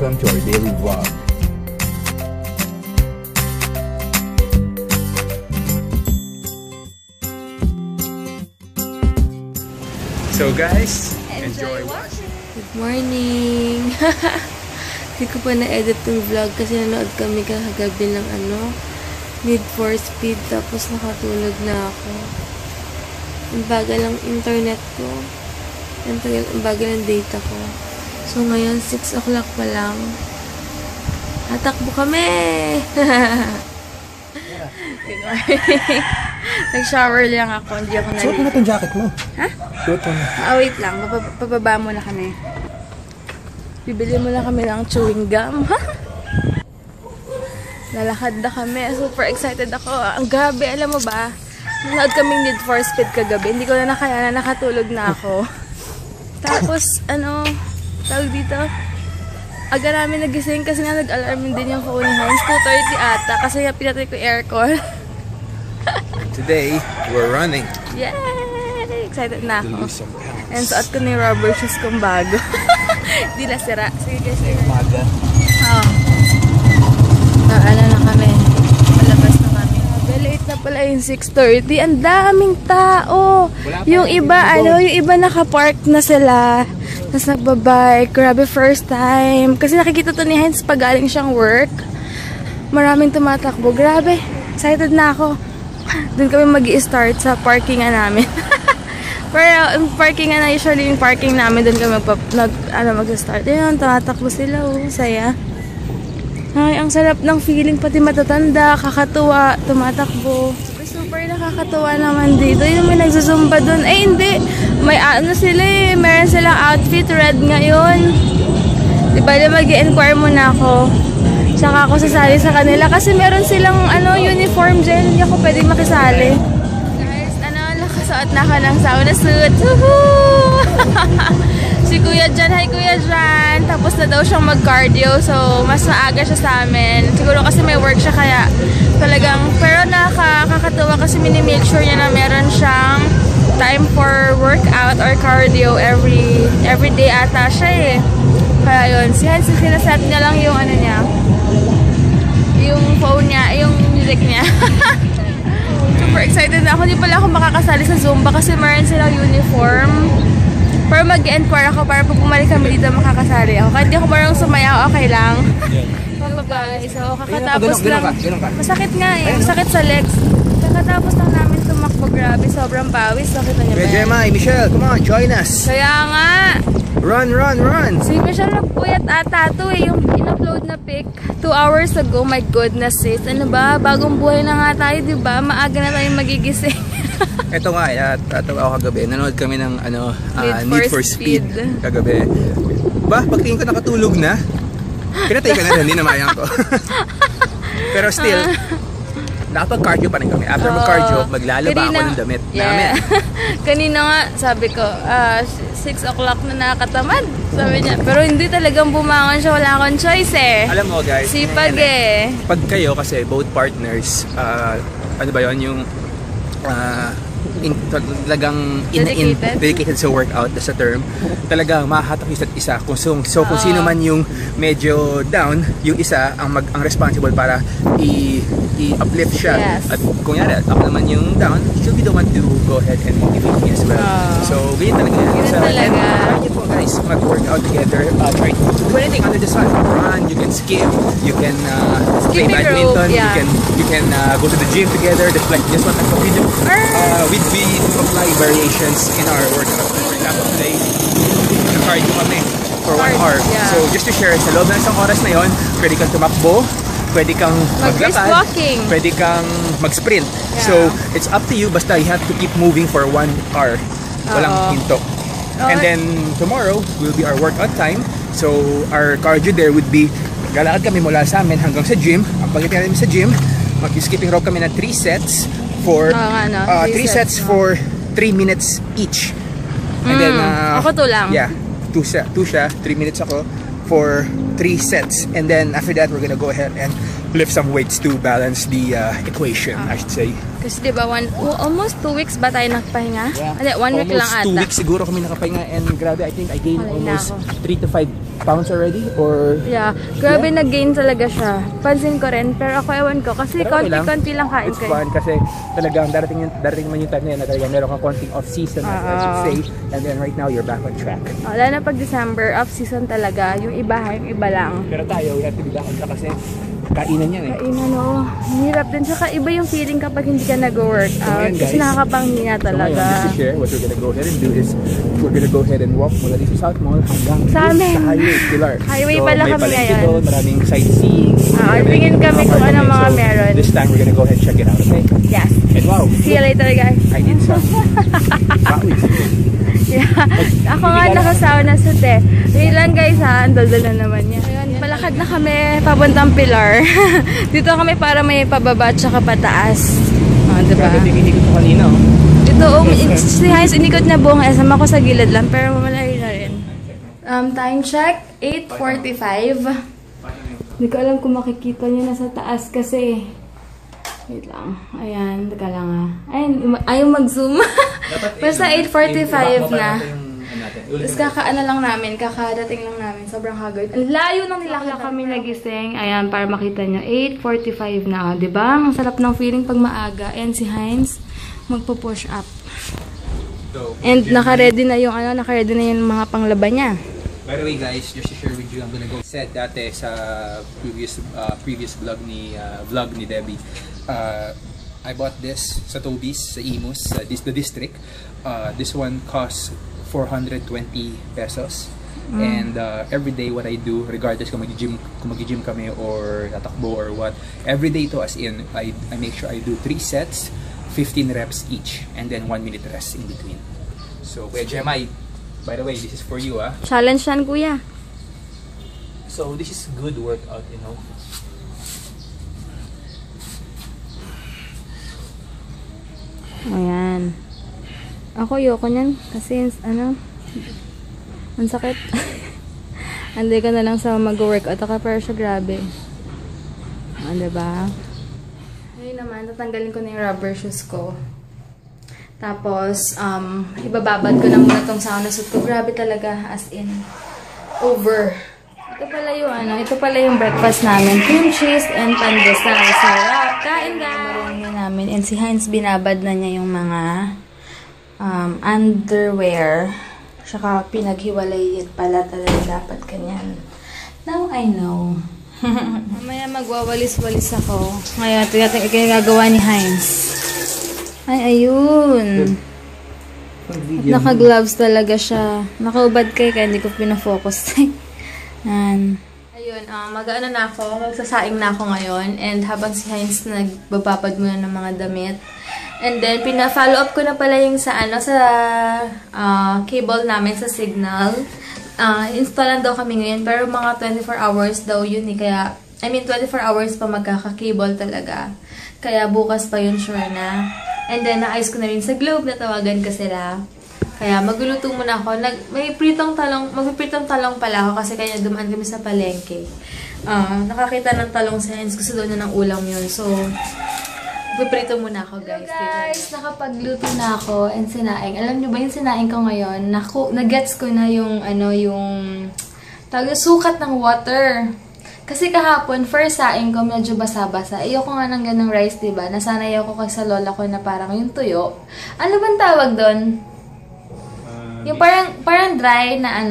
welcome to our daily vlog. So guys, enjoy watching. Good morning! Hindi ko pa na-edit yung vlog kasi nanood kami kagabi ng Need for Speed, tapos nakatulog na ako. Ang bagal ng internet ko. Ang bagal ng data ko. So ngayon 6 o'clock pa lang. Tatakbo kami! Good morning! Nag-shower lang ako, hindi ako Suot mo na itong jacket mo. Ha? Suot mo na. Wait lang, papababa muna kami. Bibili muna kami ng chewing gum. Lalakad na kami. Super excited ako. Ang grabe, alam mo ba? Nanood kaming Need for Speed kagabi. Hindi ko na nakaya na nakatulog na ako. Tapos, tawag dito, aga namin nagising kasi nga nag-alarm din yung phone niya. 2:30 ata kasi nga pinatay ko aircon. Today, we're running. Yay! Excited na ako. And suot ko na yung rubber shoes kong bago. Di na sira. Sige kasi. Maga. Oo. Na kami. Malabas na kami. Late na pala yung 6:30. Ang daming tao. Yung iba, yung iba nakapark na sila. Tapos nagbabike. Grabe, first time. Kasi nakikita to ni Heinz pag galing siyang work. Maraming tumatakbo. Grabe. Excited na ako. Doon kami mag-i-start sa parkingan namin. Pero yung parkingan na usually yung parking namin, doon kami mag-start. Yun, tumatakbo sila. Saya. Ay, ang sarap ng feeling, pati matatanda, kakatuwa, tumatakbo. Super nakakatuwa naman dito. Yung may nagsusumba doon. Eh, hindi. May sila eh. Meron silang outfit, red ngayon. Diba, mag-i-inquire muna ako. Tsaka ako sasali sa kanila. Kasi meron silang, uniform dyan. Hindi ako pwede makisali. Guys, nakasuot na ako ng sauna suit. Woohoo! Si Kuya Jan, hi Kuya Jan. Tapos na daw siyang mag-cardio. So, mas maaga siya sa amin. Siguro kasi may work siya kaya talagang, pero nakakatuwa kasi minimake sure niya na meron siyang time for workout or cardio every day ata siya eh. Kaya yun, si Hans, sinaset niya lang yung niya, yung phone niya, yung music niya. Super excited na ako. Hindi pala ako makakasali sa Zumba kasi meron silang uniform. Pero mag-enquire ako para pag bumalik kami dito makakasali ako. Kahit hindi ako marunong sumayaw, okay lang. Guys, so kakatapos lang. Masakit nga eh. Masakit sa legs. Kakatapos lang namin tumakbo. Grabe, sobrang pawis. So, kita niyo ba? Gemma, Michelle, come on, join us. Kaya nga. Run, run, run. Si Michelle nagpuyat ata to eh. Yung in-upload na pic 2 hours ago. My goodness sis. Ano ba? Bagong buhay na nga tayo, diba? Maaga na tayong magigising. Ito nga, tatawa ako kagabi. Nanood kami ng Need for Speed kagabi. Pagtingin ko nakatulog na. Pinatay ka na rin, hindi na mayang ko. Pero still, nakapag-cardio pa rin kami. After mag-cardio, maglalaba ako ng damit namin. Kanina nga, sabi ko, 6 o'clock na nakatamad. Sabi niya, pero hindi talagang bumangon siya. Wala akong choice eh. Alam mo guys, sipag eh. Pag kayo kasi both partners, ano ba yun, yung talagang dedicated sa workout sa term, talagang mahahatak yung isa't isa. So kung sino man yung medyo down, yung isa ang responsible para i-uplift siya. Yes. At kung yan, ako naman yung down, she'll be the one to go ahead and motivate me as well. So ganyan talaga. Ganyan talaga. Try nyo po guys, mag-workout together. Try to do anything under the sun. Run, you can skip, you can play badminton, you can go to the gym together. That's like just what we do. We apply variations in our workout. For example, today, nag-cardio kami for 1 hour. Yeah. So just to share, sa loob ng isang oras na yon, pwede kang tumakbo, pwede kang maglakad, pwede kang mag-sprint. Yeah. So it's up to you, basta you have to keep moving for 1 hour. Walang hinto. And then tomorrow will be our workout time. So our cardio there would be, lalakad kami mula sa amin hanggang sa gym. Ang pagdating namin sa gym, mag-skipping rope kami na 3 sets for 3 sets for 3 minutes each. And then ako 2 lang. Yeah, 2 siya, 3 minutes ako for 3 sets. And then after that, we're gonna go ahead and lift some weights to balance the equation, I should say. Kasi diba, almost 2 weeks ba tayo nakapahinga? Yeah. 1 week lang ata. Almost 2 weeks siguro kami nakapahinga, and grabe, I think I gained almost 3 to 5 pounds already, or... Yeah, grabe nag-gain talaga siya. Pansin ko rin, pero ako ewan ko, kasi konti-konti lang kain ko. It's fun kasi talagang darating man yung time na yun na talagang meron kang konting off-season, as I should say, and then right now, you're back on track. Lalo na pag December, off-season talaga, yung iba lang. Pero tayo, we have to be back on track kasi kainan yan eh. Kainan, oo. Hirap din. Saka iba yung feeling kapag hindi ka nag-workout. Kasi nakakapanghina talaga. So just to share, what we're gonna go ahead and do is, we're gonna go ahead and walk mula dito sa South Mall hanggang sa Highway, Pilar. Highway pala kami ngayon. Doon, maraming sightseeing. Tingin kami kung ano mga meron. This time, we're gonna go ahead and check it out, okay? Yes. And wow. See you later, guys. I need some. Yeah. Ako nga nakasauna suit eh. Wait lang guys ha, andaldal na naman yan. Ayun, palakad na kami papuntang Pilar. Dito kami para may pababa at saka pataas. Diba? Grabe, tinikot ko kanina oh. Dito, si Hines inikot niya buong SM, ako sa gilid lang, pero malayo na rin. Time check, 8:45. Hindi ko alam kung makikita niyo na sa taas kasi... Wait lang. Ayan, teka lang ha. Ayun, ayaw mag-zoom. Basta 8:45 na. Tapos kakaano lang namin, kakadating lang namin. Sobrang hagod. Ang layo ng nilakad kami nagising. Ayan, para makita nyo. 8:45 na. Diba? Ang sarap ng feeling pag maaga. And si Hines, magpo-push up. And naka-ready na yung mga panglaban niya. By the way guys, just to share with you, I'm gonna go said dati sa previous vlog ni Debbie. I bought this sa Toby's, sa Imus, the district. This one costs 420 pesos. And every day what I do, regardless kung mag-gym kami or tatakbo or what, every day to as in, I make sure I do 3 sets, 15 reps each, and then 1 minute rest in between. So, Kuya Jemai, by the way, this is for you ah. Challenge yan, kuya. So, this is good workout, you know. Ayan. Ako, yoko niyan. Kasi, ang sakit. Anday ka na lang sa mag-workout. Ako, pero siya grabe. Diba? Ngayon naman, tatanggalin ko na yung rubber shoes ko. Tapos, ibababad ko na muna tong sauna suit ko. Grabe talaga, as in, over. Ito pala yung breakfast namin. Cream cheese and pandesal. Sarap! Kain guys! Namin. And si Hines, binabad na niya yung mga underwear. Saka pinaghiwalay pala talaga dapat kanyan. Now I know. Mamaya magwawalis-walis ako. Ngayon, ito yung ginagawa ni Hines. Ay, ayun. Naka-gloves talaga siya. Nakaubad kaya hindi ko pinafocus. Ayun, mag-ano na ako. Magsasaing na ako ngayon. And habang si Hines nagbababad muna ng mga damit. And then, pina-follow up ko na pala yung sa cable namin sa Signal. Installan daw kami ngayon. Pero mga 24 hours daw yun eh. Kaya, 24 hours pa magkaka-cable talaga. Kaya bukas pa yun, sure na. And then, naayos ko na rin sa Globe, natawagan ko sila. Kaya, magluluto muna ako. Magpipritong talong pala ako kasi kaya dumaan kami sa palengke. Nakakita ng talong sa Hines. Gusto doon na ng ulam yun. So, magpiprito muna ako, guys. Hello, guys! Nakapagluto na ako and sinaing. Alam nyo ba yung sinaing ko ngayon? Nagets ko na yung, sukat ng water. Kasi kahapon, first saing ko, medyo basa-basa. Ayoko nga ng ganong rice, diba? Nasanay ako kasi sa lola ko na parang yung tuyo. Ano bang tawag doon? Yung parang dry na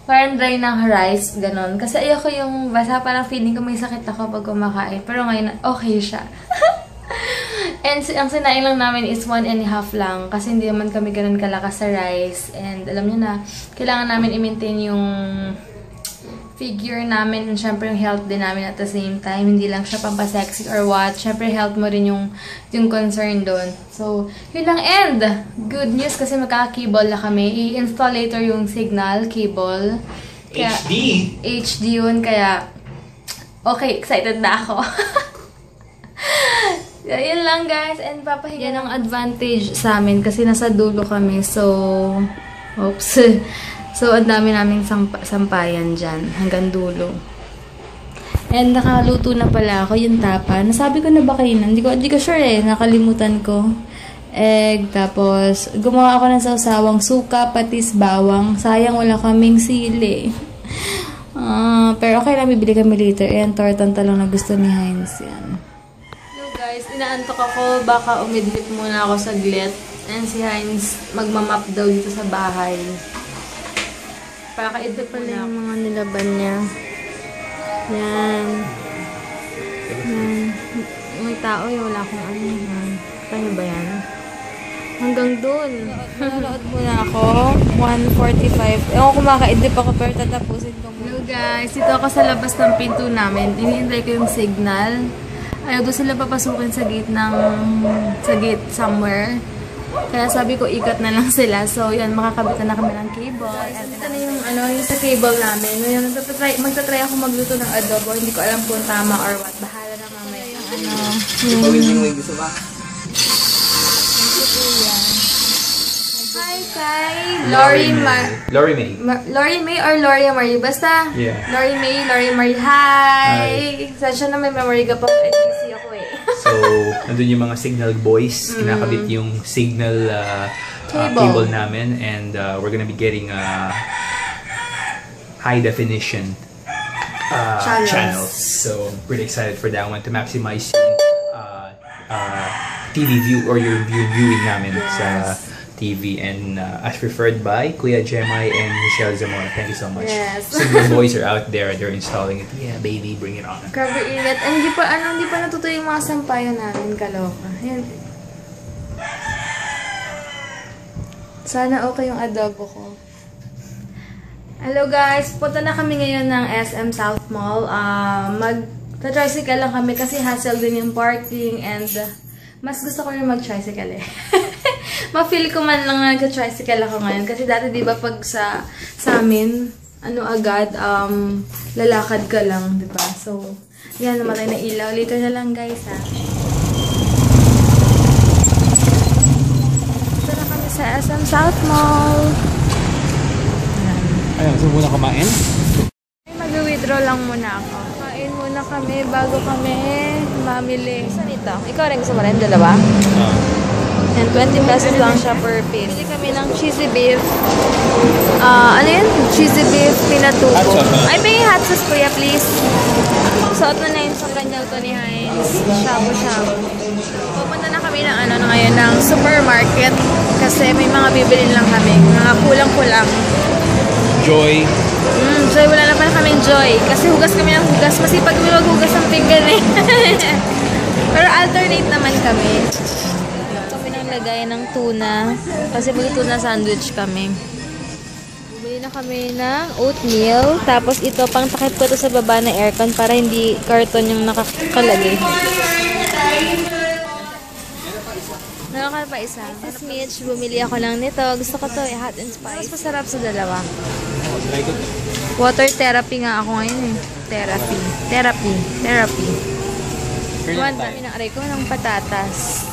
parang dry na rice, ganon. Kasi ayoko yung basa, parang feeling ko may sakit ako pag kumakain. Pero ngayon, okay siya. And ang sinain lang namin is 1.5 lang. Kasi hindi naman kami ganun kalakas sa rice. And alam niyo na, kailangan namin i-maintain yung figure namin and syempre yung health din namin at the same time. Hindi lang siya pampasexy or what. Syempre health mo rin yung concern doon. So, yun lang. And good news kasi magkaka-cable na kami. I-install later yung Signal cable. Kaya, HD yun. Kaya, okay, excited na ako. Yun lang guys. And papahinga. Yan ang advantage sa amin kasi nasa dulo kami. So, oops. So, ang dami naming sampayan dyan. Hanggang dulo. And nakaluto na pala ako yung tapa. Nasabi ko na ba kayo na? Hindi ko sure eh. Nakalimutan ko. Egg, tapos gumawa ako ng sausawang suka, patis, bawang. Sayang wala kaming sili. Pero okay lang, bibili kami later. Ayan, tortang talong na gusto ni Heinz. Yan. Hello guys, inaantok ako. Baka umidlip muna ako saglit. And si Heinz magmamap daw dito sa bahay. Pakaidlip pala yung mga nilaban niya. Yan. May tao yung wala akong ano. Paano ba yan? Hanggang dun. Nanonood muna ako. 1:45. Ewan ko makaidlip ako pero tatapusin ko muna. Hello guys, dito ako sa labas ng pinto namin. Hinihintay ko yung signal. Ayaw doon sila papasukin sa gate somewhere. Kaya sabi ko, ikat na lang sila. So, yun, makakabit na kami ng cable. Ito na yung sa cable namin. Ngayon, magtatry ako magluto ng adobo. Hindi ko alam kung tama or what. Bahala na mamaya yung gusto ba? Hi, kay Lori May or Lori Marie. Basta, yeah. Lori Marie. Hi! Sasya na may memory ka pa. NBC ako eh. So, nandun yung mga signal boys. Kinakabit yung signal cable namin. And we're gonna be getting high definition channels. So, I'm pretty excited for that one to maximize yung TV view or your viewing namin sa TV. And as referred by Kuya Jemai and Michelle Zamora. Thank you so much. Yes. Signal boys are out there. They're installing it. Yeah, baby, bring it on. Grabe ingat. Hindi pa natuto yung mga sampayan namin. Kaloka. Yan. Sana okay yung adobo ko. Hello guys. Punta na kami ngayon ng SM South Mall. Mag-tricycle lang kami kasi hassle din yung parking and mas gusto ko rin mag-tricycle eh. Ma-feel ko man lang nag-tricycle ako ngayon. Kasi dati diba pag sa amin, lalakad ka lang, diba? So, yan, namatay na ilaw. Later na lang guys, ha. Ito na kami sa SM South Mall. Ayun, so muna kumain? Mag-withdraw lang muna ako. Kain muna kami bago kami mamili. Saan ito? Ikaw rin gusto mo rin? Dalawa? And 20 pesos lang siya per piece. Bili kami ng cheesy beef. Ano yun? Cheesy beef, pinatubo. Ay, may hot sauce kuya, please. Suot na yun sa kanyang to ni Heinz. Shabu-shabu. Pupunta na kami ngayon ng supermarket. Kasi may mga bibilin lang kami. Mga kulang-kulang. Joy. Joy, wala na pala kaming Joy. Kasi hugas kami ng hugas. Masipag kami maghugas ng pinggan eh. Pero alternate naman kami. Kami nang lagay ng tuna. Kasi mag-tuna sandwich kami. Bumili na kami ng oatmeal. Tapos ito, pang takip ko to sa baba na aircon para hindi carton yung nakakalagay. Nakakal pa isa. As Mitch, bumili ako lang nito. Gusto ko to, hot and spice. Mas masarap sa dalawa. Water therapy nga ako ngayon eh. Therapy. Ang dami ng aray ko ng patatas.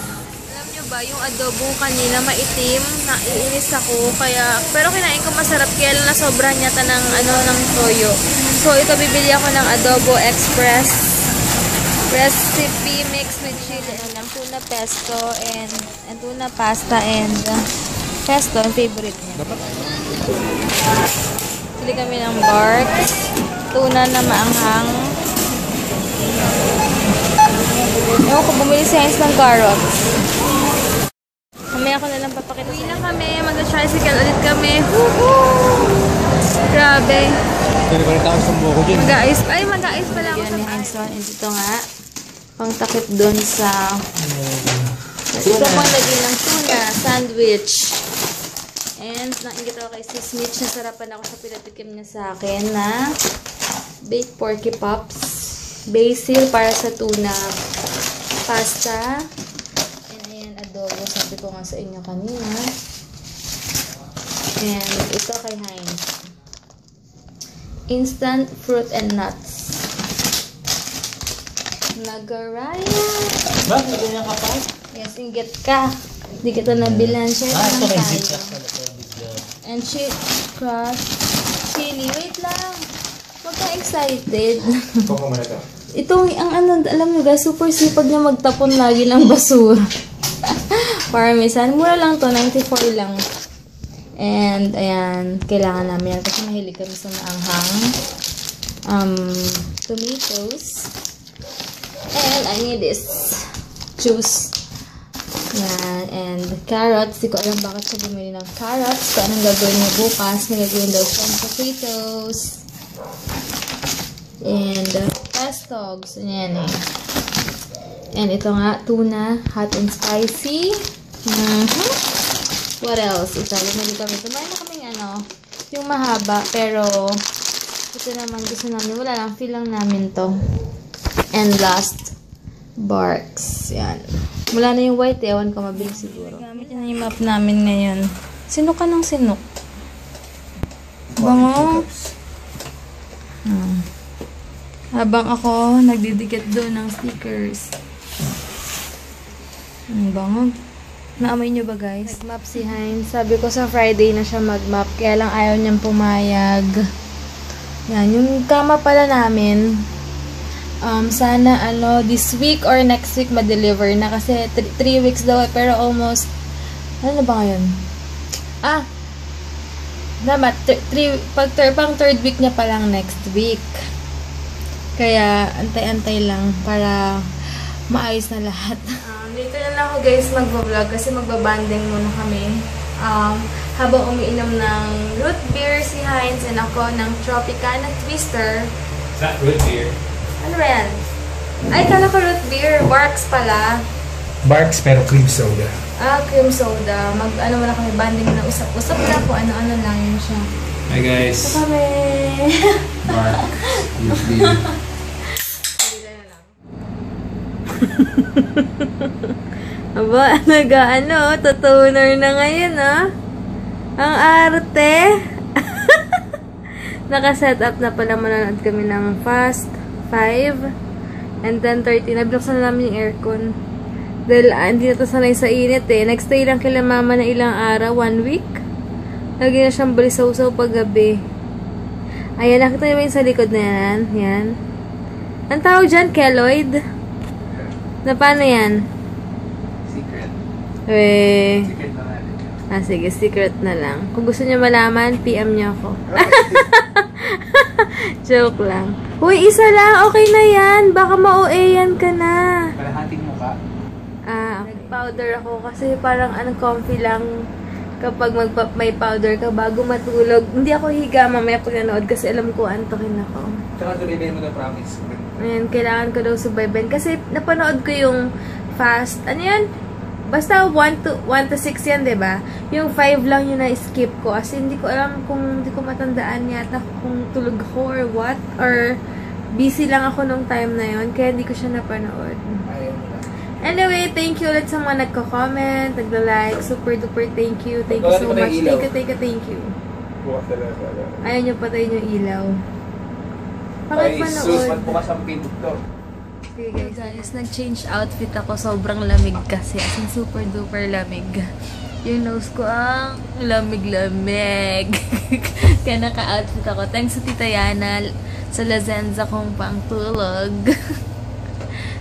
Alam nyo ba, yung adobo kanina maitim, naiinis ako. Pero kinain ko masarap kaya lang nasobra yata ng toyo. So ito bibili ako ng adobo express recipe mix with chili and tuna pesto and tuna pasta and pesto, ang favorite niya. Bili kami ng bark, tuna na maanghang. Ewan ko, bumili si Heinz ng carrots. Mamaya ako na lang papakita. Uwi na kami, mag-tricycle ulit kami. Grabe. Mag-aayos pala ako sa Heinz. And dito nga, pang takip doon sa ito pang lagyan ng tuna, sandwich. And nainggit ako kay Sis Mitch, nasarapan ako sa pinatikim niya sa akin na baked porky pops, basil para sa tuna pasta, and ayan adobo, sabi ko nga sa inyo kanina. And ito kay Heinz, instant fruit and nuts. Nagaraya. Ba? Naganyan ka pa? Yes, inggit ka. Hindi kita nabilan. Share naman tayo. And crushed chili. Wait lang. Huwag ka excited. Koko mo na to. Itong, ang ano, alam nyo guys, super sipag niya magtapon lagi ng basura. Parmesan. Mura lang to, 94 lang. And, ayan, kailangan namin yan kasi mahilig kami sa maanghang. Tomatoes. And I need this juice. Yan. And carrots. Di ko alam bakit siya bumili ng carrots. So, anong gagawin niya bukas? May gagawin daw siya ng potatoes. And pestogs. Yan eh. And ito nga, tuna. Hot and spicy. What else? Ito, bumili kami. Tumayin na kaming ano, yung mahaba. Pero, ito naman gusto namin. Wala lang. Feel lang namin to. And last, barks. Yan. Wala na yung white. Ewan ko, mabilis siguro. Gamit na yung map namin ngayon. Sinok ka ng sinok. Bango. Habang ako, nagdidikit doon ng stickers. Ang bango. Naamoy nyo ba guys? Nag-map si Heinz. Sabi ko sa Friday na siya mag-map. Kaya lang ayaw niyang pumayag. Yan. Yung kama pala namin. Sana ano, this week or next week ma-deliver na. Kasi 3 weeks daw. Pero almost, ano na ba ngayon? Dapat, pang 3rd week niya pa lang next week. Kaya, antay-antay lang para maayos na lahat. Dito na lang ako guys mag-vlog kasi magbabanding muna kami. Habang umiinom ng root beer si Heinz and ako ng Tropicana Twister. It's not root beer. Ano ba yan? Ay, kala ko root beer. Barks pala. Barks pero cream soda. Cream soda. Ano muna kami, banding na usap-usap na po. Ano-ano lang yun siya. Hi guys. Ito kami. Barks. Root beer. Aba, tutuner na ngayon, Ang arte. Naka-set up na pala, manonood kami ng Fast 5 and 10:30. Nabinuksan na namin yung aircon. Dahil hindi na ito sanay sa init Nagstay lang kila mama na ilang araw, 1 week. Lagi na siyang balisaw-saw pag gabi. Ayan, nakita niyo ba yung sa likod na yan? Yan. Ang tawag dyan, keloid. Na paano yan? Secret. Secret na natin. Sige, secret na lang. Kung gusto niyo malaman, PM niyo ako. Joke lang. Uy, isa lang. Okay na yan. Baka ma-OA-yan ka na. Kalahating mukha. Nag-powder ako kasi parang comfy lang kapag may powder ka bago matulog. Hindi ako higa mamaya pag nanood kasi alam ko antokin ako. Tsaka tuloy mo na promise. Ayan, kailangan ko daw subaybayan. Kasi napanood ko yung Fast. Ano yan? Basta 1 to 6 yan, diba? Yung 5 lang yung na-skip ko. Kasi hindi ko alam kung hindi ko matandaan yata kung tulog ko or what. Or busy lang ako nung time na yon kaya hindi ko siya napanood. Anyway, thank you ulit sa mga nagko-comment, nagla-like. Super duper thank you. Thank you so much. Thank you. Ayaw nyo patayin yung ilaw. Bakit manood? Sus, magbukas ang pinto to. Okay guys, nag-change outfit ako. Sobrang lamig kasi. As in, super duper lamig. Yung nose ko ang lamig-lamig. Kaya naka-outfit ako. Thanks sa Tita Yana sa Lazenza kong pangtulog.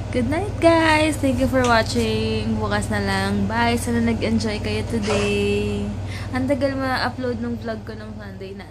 Good night guys! Thank you for watching. Bukas na lang. Bye! Sana nag-enjoy kayo today. Ang tagal ma-upload ng vlog ko ng Sunday na.